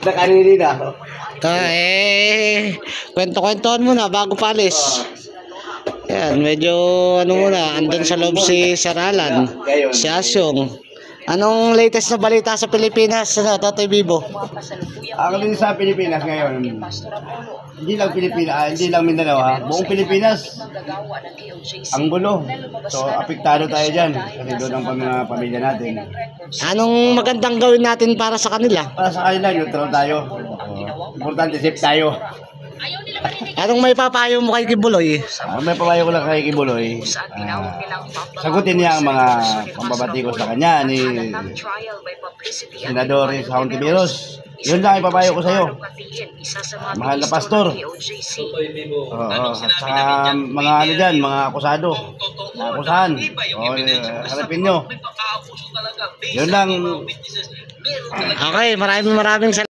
Nakariri na. Kwento-kwentuhan muna bago palis. Yan, medyo muna, andun sa loob si Sir Alan, si Asyong. Anong latest na balita sa Pilipinas, Totoy Bibo? Ako din sa Pilipinas ngayon. Hindi lang Pilipinas, hindi lang Mindanao, buong Pilipinas. Ang gulo. So, apektado tayo dyan. Kasi doon ang mga pamilya natin. Anong magandang gawin natin para sa kanila? Para sa kanila, neutral tayo. Importante, safe tayo. Anong may papayo mo kay Kibuloy? May papayo ko lang kay Kibuloy. Sagutin niya ang mga pambabati ko sa kanya ni Senador Hontiveros. Yun lang ipapayo ko sa'yo. Mahal na pastor. At saka mga ano dyan, mga akusado. Mga akusahan. Harapin nyo. Yun lang. Okay, maraming salamat.